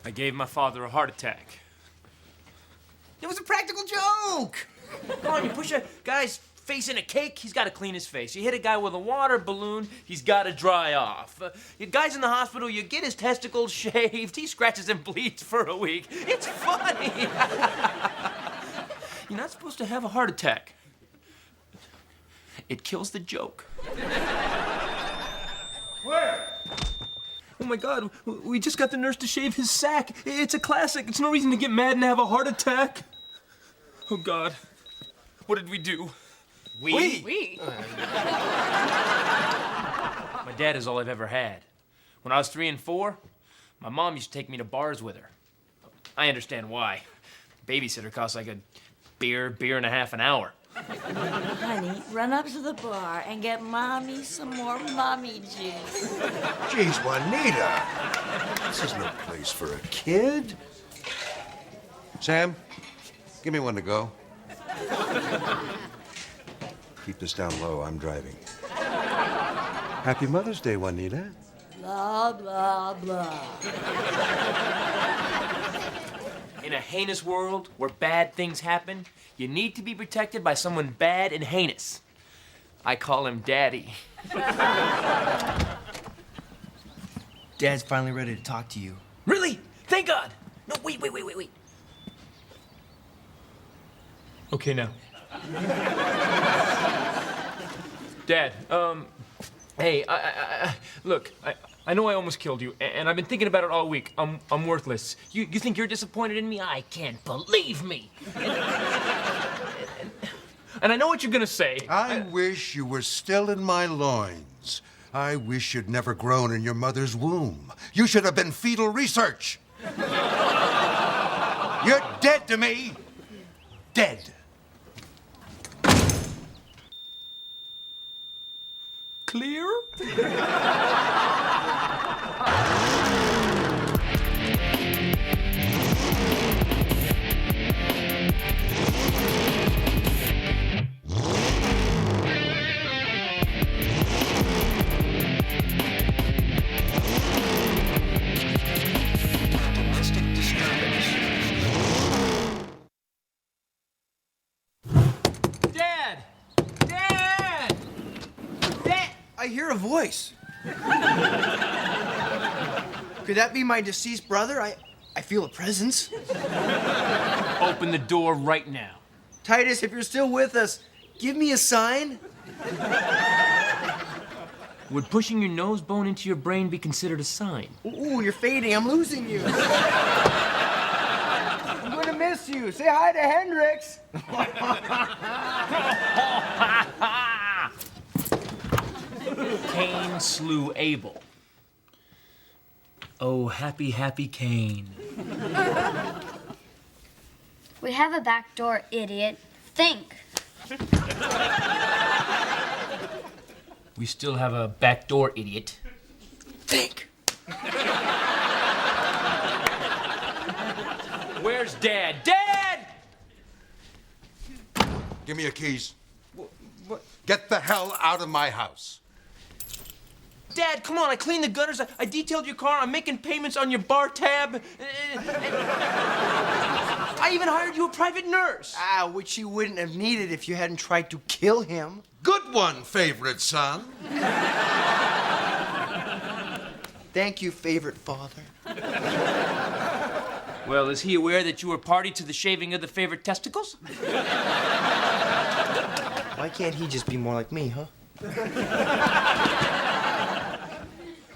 I gave my father a heart attack. It was a practical joke! Come on, you push a guy's face in a cake, he's got to clean his face. You hit a guy with a water balloon, he's got to dry off. You guy's in the hospital, you get his testicles shaved, he scratches and bleeds for a week. It's funny. You're not supposed to have a heart attack. It kills the joke. Where? Oh my God, we just got the nurse to shave his sack. It's a classic. It's no reason to get mad and have a heart attack. Oh God, what did we do? We? My dad is all I've ever had. When I was 3 and 4, my mom used to take me to bars with her. I understand why. Babysitter costs like a beer and a half an hour. Honey, run up to the bar and get Mommy some more mommy juice. Jeez, Juanita. This is no place for a kid. Sam, give me one to go. Keep this down low. I'm driving. Happy Mother's Day, Juanita. Blah, blah, blah. In a heinous world where bad things happen, you need to be protected by someone bad and heinous. I call him Daddy. Dad's finally ready to talk to you. Really? Thank God! No, wait. Okay, now. Dad, hey, look, I know I almost killed you, and I've been thinking about it all week. I'm worthless. You think you're disappointed in me? I can't believe me. And I know what you're gonna say. I wish you were still in my loins. I wish you'd never grown in your mother's womb. You should have been fetal research. You're dead to me. Dead. Clear? I hear a voice. Could that be my deceased brother? I feel a presence. Open the door right now. Titus, if you're still with us, give me a sign. Would pushing your nose bone into your brain be considered a sign? Ooh, you're fading. I'm losing you. I'm going to miss you. Say hi to Hendrix. Cain slew Abel. Oh, happy, happy Cain. We have a back door, idiot. Think. We still have a back door, idiot. Think. Where's Dad? Dad! Give me your keys. What? Get the hell out of my house. Dad, come on, I cleaned the gutters, I detailed your car, I'm making payments on your bar tab. I even hired you a private nurse. Which you wouldn't have needed if you hadn't tried to kill him. Good one, favorite son. Thank you, favorite father. Well, is he aware that you were party to the shaving of the favorite testicles? Why can't he just be more like me, huh?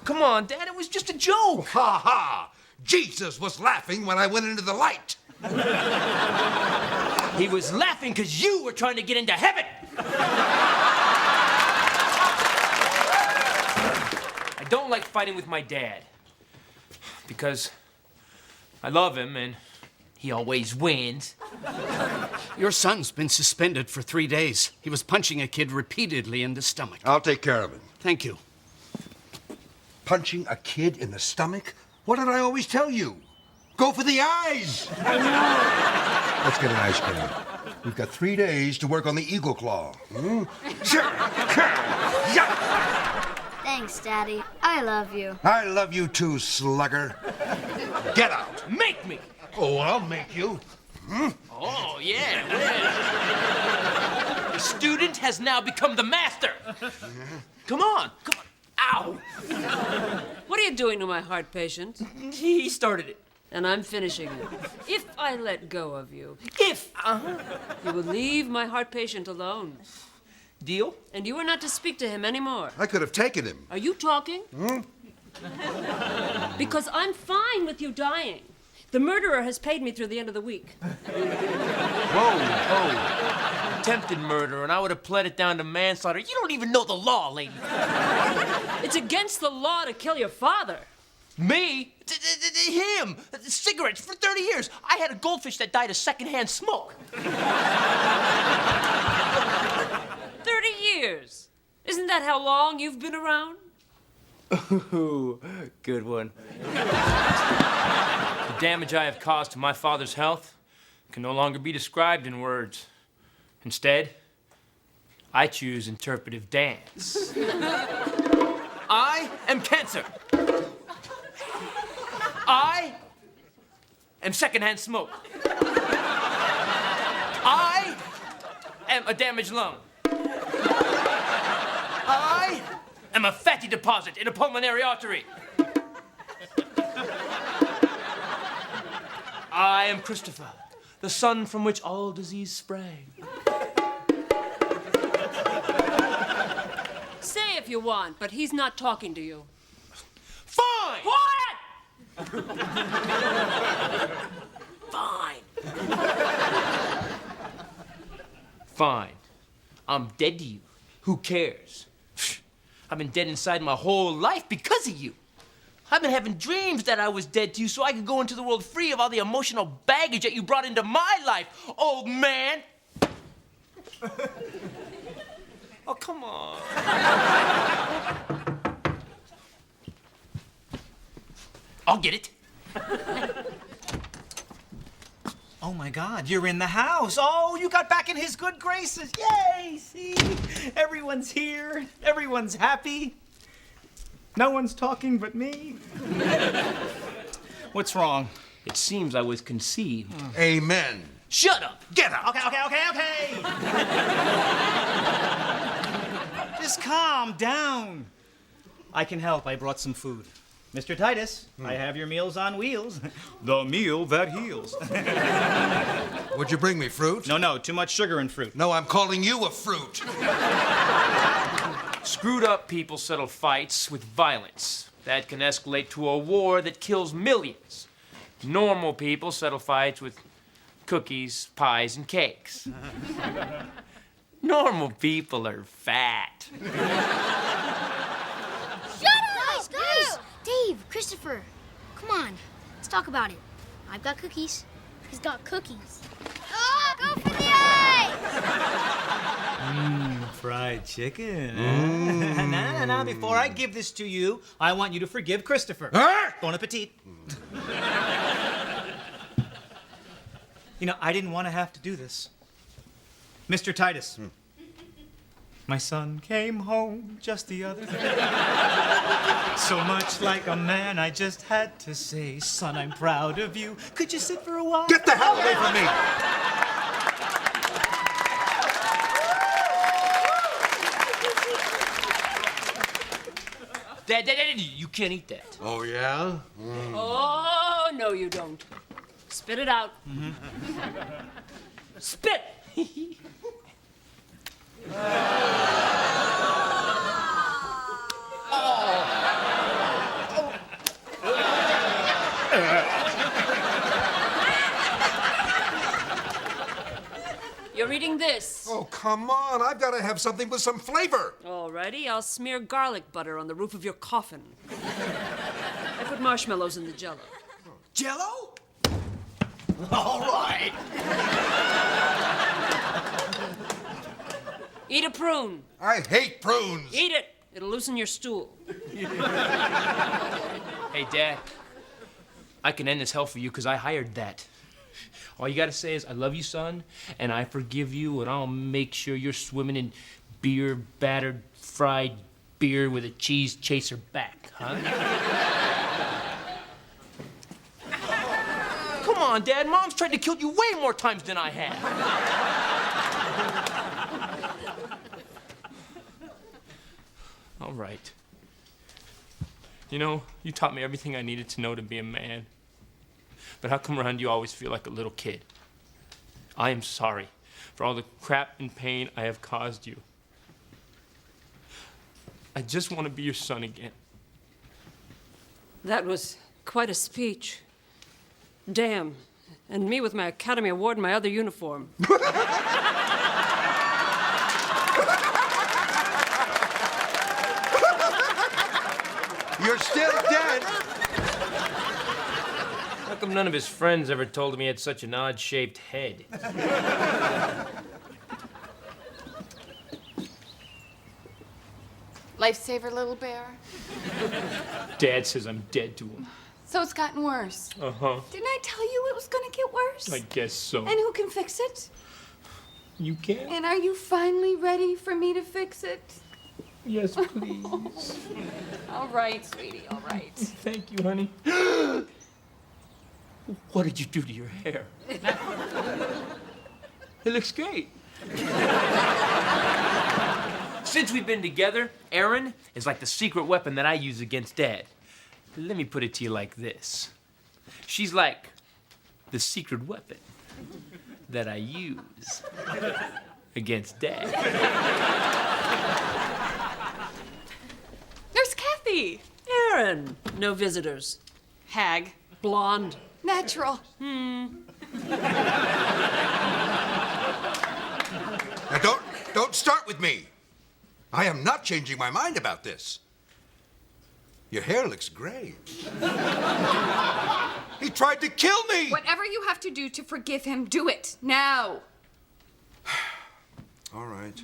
Come on, Dad, it was just a joke. Ha ha! Jesus was laughing when I went into the light. He was laughing because you were trying to get into heaven. I don't like fighting with my dad because I love him and he always wins. Your son's been suspended for 3 days. He was punching a kid repeatedly in the stomach. I'll take care of it. Thank you. Punching a kid in the stomach? What did I always tell you? Go for the eyes! Let's get an ice cream. We've got 3 days to work on the eagle claw. Sure. Thanks, Daddy. I love you. I love you too, slugger. Get out. Make me! Oh, I'll make you. Oh, yeah. The student has now become the master. Come on. Ow! What are you doing to my heart patient? He started it. And I'm finishing it. If I let go of you, If. you will leave my heart patient alone. Deal? And you are not to speak to him anymore. I could have taken him. Are you talking? Because I'm fine with you dying. The murderer has paid me through the end of the week. Whoa. Attempted murder, and I would have pled it down to manslaughter. You don't even know the law, lady. It's against the law to kill your father. Me? Him? Cigarettes for 30 years. I had a goldfish that died of secondhand smoke. 30 years. Isn't that how long you've been around? Ooh, good one. The damage I have caused to my father's health can no longer be described in words. Instead, I choose interpretive dance. I am cancer. I am secondhand smoke. I am a damaged lung. I am a fatty deposit in a pulmonary artery. I am Christopher, the sun from which all disease sprang. Say if you want, but he's not talking to you. Fine! Quiet! Fine. Fine. I'm dead to you. Who cares? I've been dead inside my whole life because of you. I've been having dreams that I was dead to you so I could go into the world free of all the emotional baggage that you brought into my life, old man. Oh, come on. I'll get it. Oh my God, you're in the house. Oh, you got back in his good graces. Yay, see? Everyone's here. Everyone's happy. No one's talking but me. What's wrong? It seems I was conceived. Amen. Shut up. Get out. Okay. Just calm down. I can help. I brought some food. Mr. Titus, I have your Meals on Wheels. The meal that heals. Would you bring me fruit? No, too much sugar in fruit. No, I'm calling you a fruit. Screwed up people settle fights with violence. That can escalate to a war that kills millions. Normal people settle fights with cookies, pies, and cakes. Normal people are fat. Guys! Dave, Christopher, come on. Let's talk about it. I've got cookies. He's got cookies. Oh, go for the eye! Fried chicken. Now, before I give this to you, I want you to forgive Christopher. Bon appetit. You know, I didn't want to have to do this. Mr. Titus, my son came home just the other day. So much like a man, I just had to say, son, I'm proud of you. Could you sit for a while? Get the hell away from me. Dad, you can't eat that. Oh, yeah? Oh, no, you don't. Spit it out. Spit! You're eating this. Oh, come on. I've got to have something with some flavor. Alrighty, I'll smear garlic butter on the roof of your coffin. I put marshmallows in the jello. Jello? All right. Eat a prune. I hate prunes. Eat it. It'll loosen your stool. Hey, Dad, I can end this hell for you because I hired that. All you gotta say is, I love you, son, and I forgive you, and I'll make sure you're swimming in beer-battered, fried beard with a cheese chaser back, huh? Come on, Dad. Mom's tried to kill you way more times than I have. All right. You know, you taught me everything I needed to know to be a man. But how come around you always feel like a little kid? I am sorry for all the crap and pain I have caused you. I just want to be your son again. That was quite a speech. Damn. And me with my Academy Award and my other uniform. You're still dead. How come none of his friends ever told him he had such an odd-shaped head? Lifesaver, little bear. Dad says I'm dead to him. So it's gotten worse. Uh-huh. Didn't I tell you it was gonna get worse? I guess so. And who can fix it? You can? And are you finally ready for me to fix it? Yes, please. All right, sweetie, all right. Thank you, honey. What did you do to your hair? It looks great. Since we've been together, Erin is like the secret weapon that I use against Dad. Let me put it to you like this. She's like the secret weapon that I use against Dad. Nurse Kathy! Aaron, no visitors. Hag, blonde. Natural. Now don't start with me. I am not changing my mind about this. Your hair looks great. He tried to kill me! Whatever you have to do to forgive him, do it now. All right.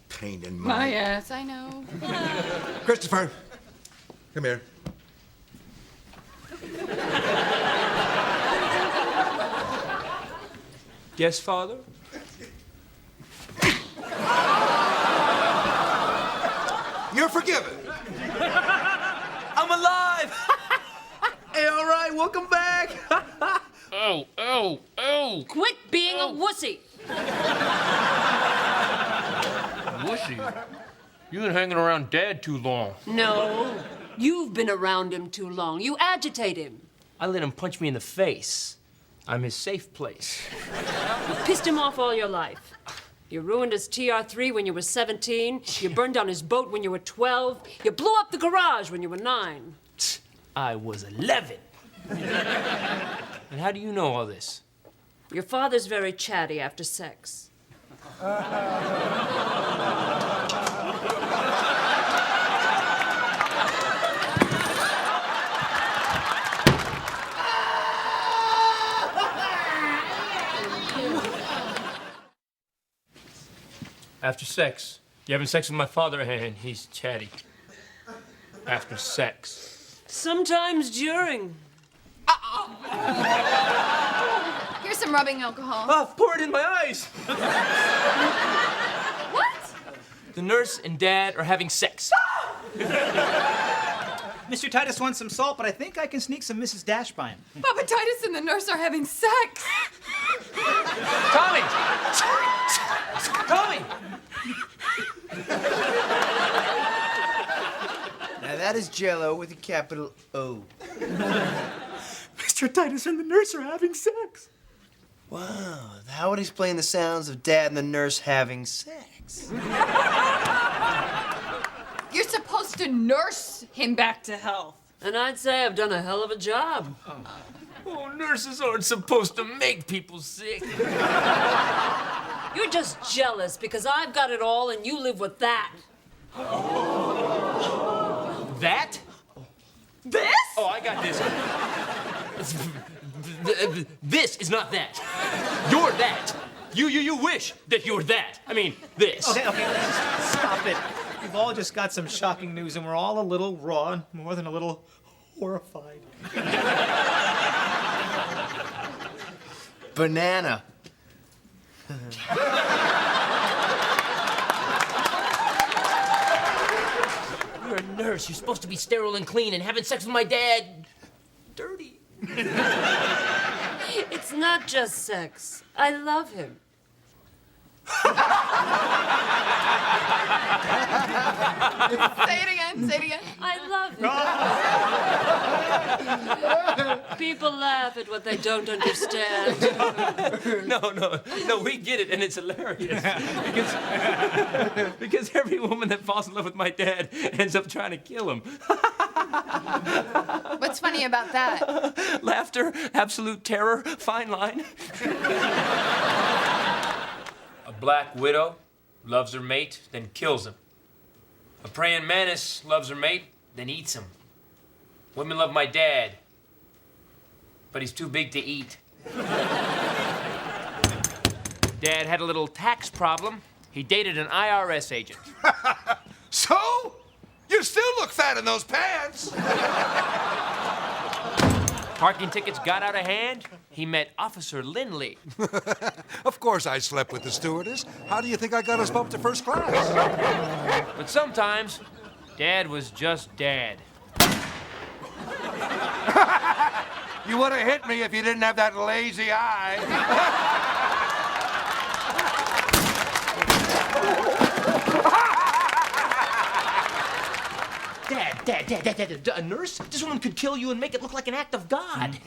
Pain in my... yes, I know. Christopher, come here. Yes, Father? You're forgiven. I'm alive! Hey, all right, welcome back. Oh, oh, oh! Quit being a wussy. Wussy, you've been hanging around Dad too long. No, you've been around him too long. You agitate him. I let him punch me in the face. I'm his safe place. You pissed him off all your life. You ruined his TR-3 when you were 17. You burned down his boat when you were 12. You blew up the garage when you were 9. I was 11. And how do you know all this? Your father's very chatty after sex. After sex. You having sex with my father, and he's chatty. After sex. Sometimes during. Here's some rubbing alcohol. Oh, pour it in my eyes! What? The nurse and Dad are having sex. Mr. Titus wants some salt, but I think I can sneak some Mrs. Dash by him. Papa Titus and the nurse are having sex. Tommy! Tommy! Now that is Jell-O with a capital O. Mr. Titus and the nurse are having sex. Wow, how would explain the sounds of Dad and the nurse having sex? You're supposed to nurse him back to health. And I'd say I've done a hell of a job. Oh, nurses aren't supposed to make people sick. You're just jealous because I've got it all and you live with that. That? This? Oh, I got this. This is not that. You're that. You wish that you were that. I mean, this. Okay, let's just stop it. We've all just got some shocking news, and we're all a little raw, and more than a little horrified. Banana. nurse. You're supposed to be sterile and clean, and having sex with my dad, dirty. It's not just sex. I love him. Say it again. Say it again. I love him. People laugh at what they don't understand. No, we get it, and it's hilarious. Because every woman that falls in love with my dad ends up trying to kill him. What's funny about that? Laughter, absolute terror, fine line. A black widow loves her mate, then kills him. A praying mantis loves her mate, then eats him. Women love my dad, but he's too big to eat. Dad had a little tax problem. He dated an IRS agent. So? You still look fat in those pants. Parking tickets got out of hand. He met Officer Lindley. Of course I slept with the stewardess. How do you think I got us bumped to first class? But sometimes, Dad was just Dad. You would have hit me if you didn't have that lazy eye. Dad, a nurse? This woman could kill you and make it look like an act of God.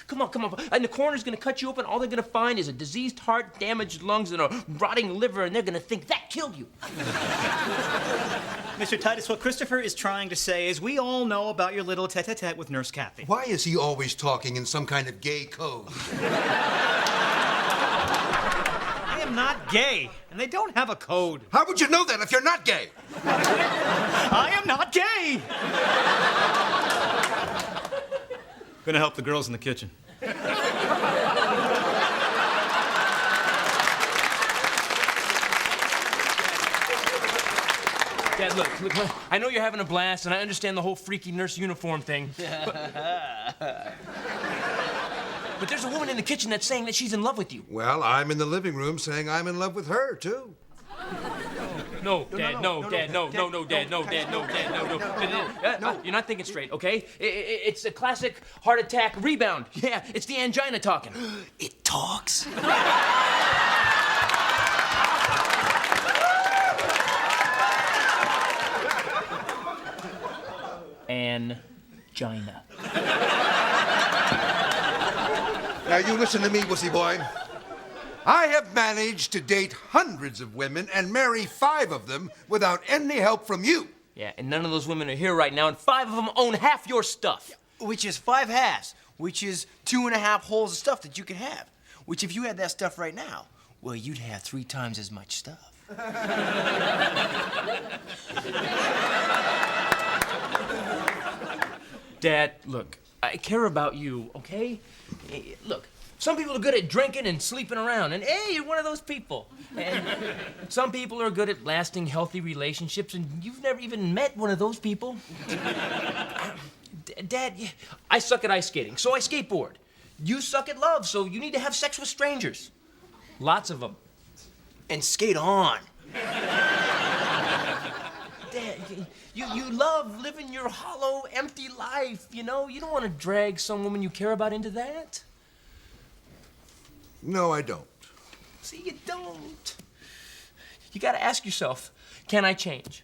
Come on. And the coroner's gonna cut you open. All they're gonna find is a diseased heart, damaged lungs, and a rotting liver, and they're gonna think that killed you. Mr. Titus, what Christopher is trying to say is we all know about your little tete-a-tete with Nurse Kathy. Why is he always talking in some kind of gay code? I am not gay, and they don't have a code. How would you know that if you're not gay? I am not gay! Gonna help the girls in the kitchen. Dad, look, I know you're having a blast, and I understand the whole freaky nurse uniform thing. But there's a woman in the kitchen that's saying that she's in love with you. Well, I'm in the living room saying I'm in love with her, too. No, Dad, no. You're not thinking straight, okay? It's a classic heart attack rebound. Yeah, it's the angina talking. It talks. Angina. Now, you listen to me, wussy boy. I have managed to date hundreds of women and marry 5 of them without any help from you. Yeah, and none of those women are here right now, and 5 of them own half your stuff. Which is 5 halves, which is 2.5 holes of stuff that you can have. Which, if you had that stuff right now, well, you'd have 3 times as much stuff. Dad, look, I care about you, okay? Look, some people are good at drinking and sleeping around, and hey, you're one of those people. And some people are good at lasting healthy relationships, and you've never even met one of those people. Dad, I suck at ice skating, so I skateboard. You suck at love, so you need to have sex with strangers. Lots of them. And skate on. Dad, you love living your hollow, empty life, you know? You don't want to drag some woman you care about into that. No, I don't. See, you don't. You gotta ask yourself, can I change?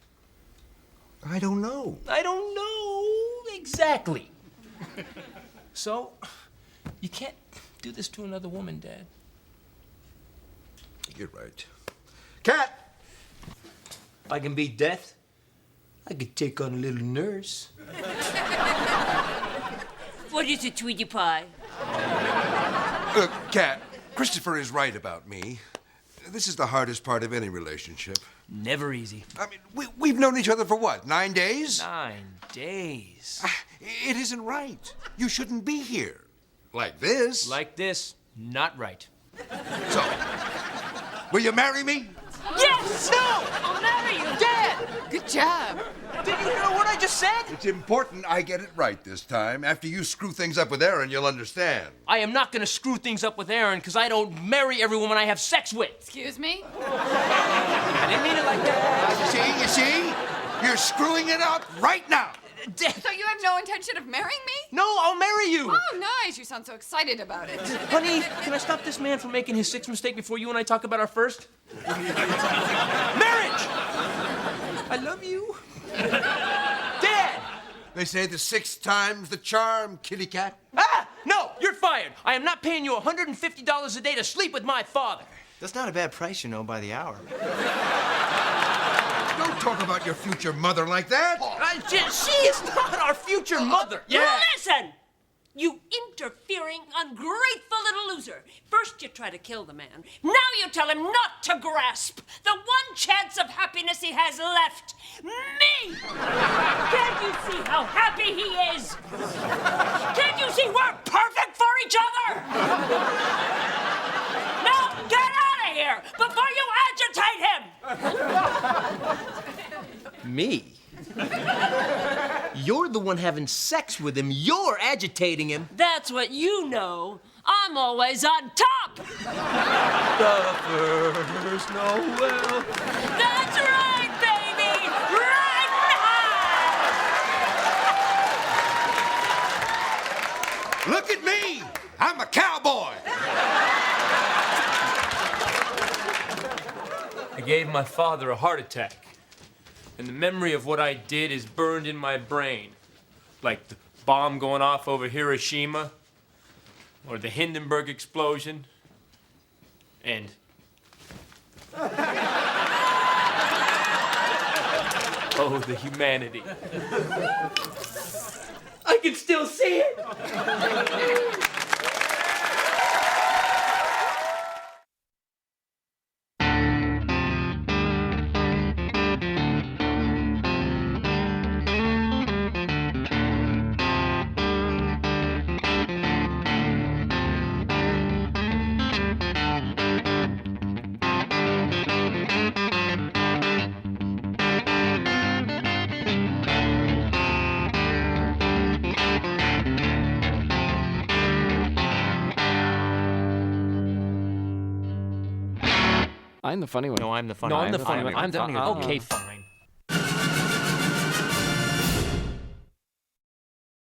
I don't know. I don't know exactly. So, you can't do this to another woman, Dad. You're right. Cat! If I can beat death, I could take on a little nurse. What is it, Tweety Pie? Look, Cat, Christopher is right about me. This is the hardest part of any relationship. Never easy. I mean, we've known each other for what, 9 days? 9 days. It isn't right. You shouldn't be here. Like this. Like this, not right. So, will you marry me? Yes! No! I'll marry you, Dad! Good job. Did you hear what I just said? It's important I get it right this time. After you screw things up with Aaron, you'll understand. I am not gonna screw things up with Aaron because I don't marry every woman I have sex with. Excuse me? I didn't mean it like that. You see? You're screwing it up right now. So you have no intention of marrying me? No, I'll marry you. Oh, nice. You sound so excited about it. Honey, can I stop this man from making his sixth mistake before you and I talk about our first? Marriage! I love you. Dad! They say the sixth time's the charm, kitty cat. Ah! No, you're fired. I am not paying you $150 a day to sleep with my father. That's not a bad price, you know, by the hour. Don't talk about your future mother like that. She is not our future mother. Yeah. Listen! You interfering, ungrateful little loser. First you try to kill the man. Now you tell him not to grasp the one chance of happiness he has left. Me! Can't you see how happy he is? Can't you see we're perfect for each other? Now get out of here before you agitate him! Me? You're the one having sex with him. You're agitating him. That's what you know. I'm always on top. The first Noel. That's right, baby. Right now. Look at me. I'm a cowboy. I gave my father a heart attack. And the memory of what I did is burned in my brain. Like the bomb going off over Hiroshima, or the Hindenburg explosion, and... oh, the humanity. I can still see it! I'm the funny one. No, I'm the funny No, one. I'm the funny one. I'm the funny one. Okay, fine.